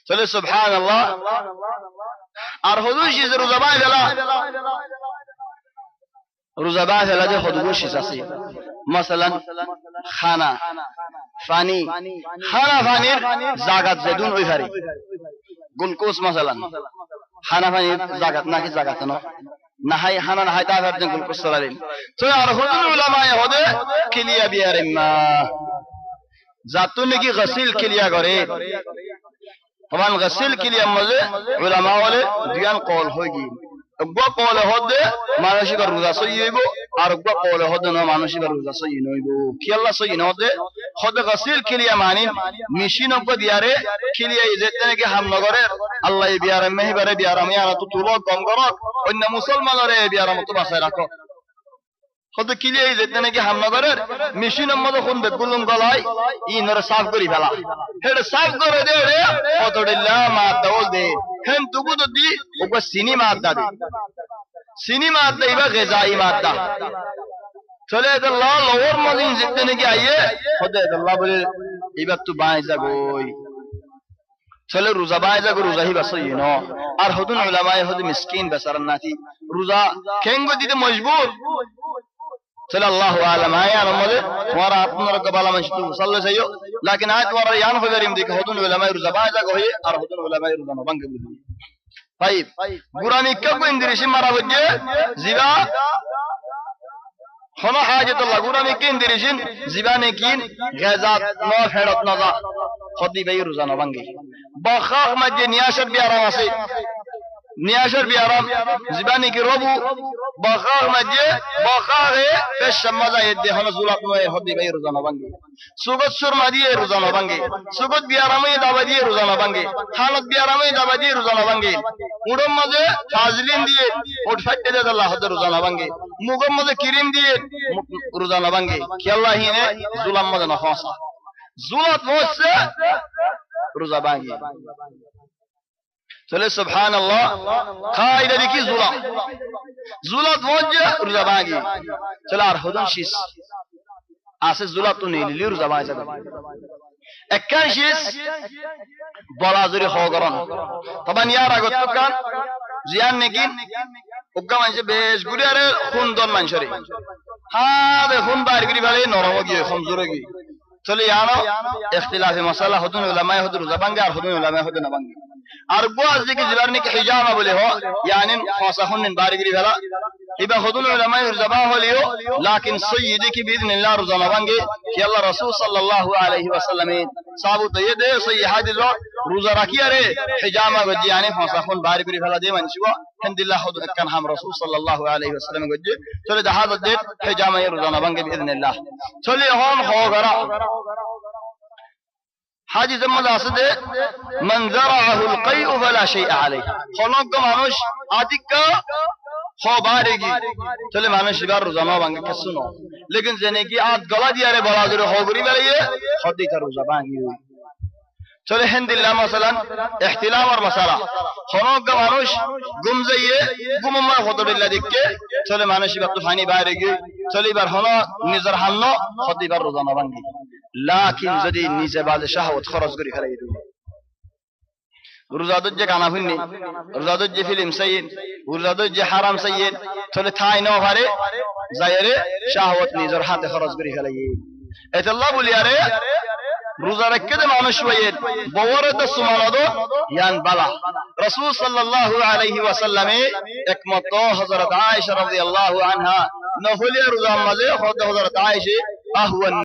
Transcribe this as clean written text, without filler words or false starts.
চলে সুবহানাল্লাহ। আর হুজুর শিস রোজা বাই ফেলা, রোজা বাই ফেলা যে হুজুর শিস আছে মাসালান খানা পানি, খানা পানির জাগাত যেদুন ওই হারি গুলকোস মাসালান খানা পানির জাগাত নাকি জাগাত না নাহাই হানা নাহাই তাহার জন্য গুলকোস চলালেন। তো আর হুজুর উলামায়ে হদে কিলিয়া বিয়ারে মা জাতু নাকি গসিল কিলিয়া করে তমান গসিল কিলিয়া মজে উলামা বলে দিয়ান কল হইগি গো কল হদে মানসিক রোজা সইব আর গো কল হদে না মানসিক রোজা সই নইব কি আল্লাহ সই নদে হদে গসিল কিলিয়া মানিন মিশিন গো দিয়ারে কিলিয়া যেতে নাকি হামনগরে আল্লাহ বিয়ারে মেহবারে বিয়ার আমি আর তো তুলো কম করো অন্য মুসলমানরে বিয়ার মত বাসায় রাখো হদে কিলিয়া যেতে নাকি হামনগরের মিশিন মত কোন বেগুলুম গলাই ইনর সাফ করি ফেলা হেড সাফ করে দে রে কতদিল্লা মা দল দে হেন তুগু তো দি ওগো সিনি মাদা দে সিনি মাদা ইবা গজাই মাদা চলে আল্লাহ লোর মদিন যেতে নাকি আইয়ে হদে আল্লাহ বলে ইবা তু বাই যাগই চলে রোজা বাই যাগো রোজা হি বাসই ন আর হদুন উলামায়ে হদে মিসকিন বেচারান নাতি রোজা কেঙ্গো দিতে মজবুর চলে আল্লাহু আলাম আয়া রমলে তোমারা আপনার কবালা মশতু সাল্লাল্লাহু আলাইহি लेकिन आज तुम्हारा यान हो गरीम देख हदुन उलमा रुजा बाजा गई और हदुन उलमा रुजा बंग बुझी भाई गुरामी कब इंद्रिशी मारा वजे जिबा होना हाजतुल्लाह गुरामी के इंद्रिशिन जिबा ने किन गजात नो फेरत नजा खदी भाई रुजा न बंगे बखाख मजे नियाशर भी आराम से नियाशर भी आराम जिबानी की रोबू बखाख मजे बखाख है पेश मजा ये हन जुलात नो हदी भाई रुजा न बंगे सुगत सुर मदिए रुजा न बंगे सुगत भी आराम है दावा दिए रुजा न बंगे हालत भी आराम है दावा दिए रुजा न बंगे उड़म मजे फाजलिन दिए उठ फटे दे अल्लाह हद रुजा न बंगे मुगम मजे किरीम दिए रुजा न बंगे कि अल्लाह ही ने जुलम मजे न फासा जुलत मोज से रुजा बंगे चले सुबहानल्लाह खाइदा देखी जुलम जुलत मोज रुजा बंगे चला আর হুদুন শিস আছে জুলাত তো নেই লির জামাই যাবে একখান শেষ বলা জুরি হগরন তখন ইয়ার আগত কান জিয়ান নেকি উগ্গা মানছে বেশ গুরি আরে খুনদন মানছরে হ্যাঁ বে খুন বাইর করি ভালে নরম গিয়ে কমজোরে গিয়ে চলে ইয়ানো ইখতিলাফে মাসালা হুদুন উলামায়ে হুদুর জাবাঙ্গে আর হুদুন উলামায়ে হুদুন না বাঙ্গে আর গোয়াজ দিকে জিবারনি কে হিজামা বলে হো ইয়ানিন ফাসাহুন বাইর করি ভালা ইবা হুদুল উলামায়ে রুজাবা হলিও লাকিন সাইয়্যিদি কি বিইذنিল্লাহ রুজানা বাঙ্গে কি আল্লাহ রাসূল সাল্লাল্লাহু আলাইহি ওয়াসাল্লামে সাবুত দে সহি হাদিস রোজা রাখিয়া রে হিজামা গজি আনে ফাসাহুন বাইর করি ফেলা দে মানসিবা আলহামদুলিল্লাহ হুদ কান হাম রাসূল সাল্লাল্লাহু আলাইহি ওয়াসাল্লাম গজি চলে জাহাদ দে হিজামা রুজানা বাঙ্গে বিইذنিল্লাহ চলে হন হগরা হাজি জম্মদ আসদে মান যারাহু আল-কাইউ ফালা শাইআ আলাইহি খলক মানুষ আদিকা हो बारेगी चले मानुष बार रोजाना बांगे कैसे नो लेकिन जने की आज गला दिया रे बड़ा जरूर हो गरी वाली है खुदी का रोजा बांगी हुई चले हिंदिल्ला मसलन इख्तिलाफ और मसाला खनों का मानुष गुम जाइए गुम में खुदबिल्ला देख के चले मानुष बार तूफानी बारेगी चले बार होना निजर हानो खुदी बार रोजाना बांगी लेकिन जदी नीचे बाद शहवत खरज करी खलाई दो রোজাদুজ যে গানা শুননি রোজাদুজ যে ফিল্ম সাইয়েন রোজাদুজ যে হারাম সাইয়েন চলে থাই ন পারে যায়রে শাহওয়াত নিজের হাতে খরচ করে ফেলাই এটা আল্লাহ বলি আরে রোজা রাখতে যে মানুষ হইয়েন বওরে তো সুমানাদ ইয়ান বালা রাসূল সাল্লাল্লাহু আলাইহি ওয়াসাল্লামে একমত হযরত আয়েশা রাদিয়াল্লাহু আনহা নহলিয়া রোজা মাঝে হযরত আয়েশা আহওয়ান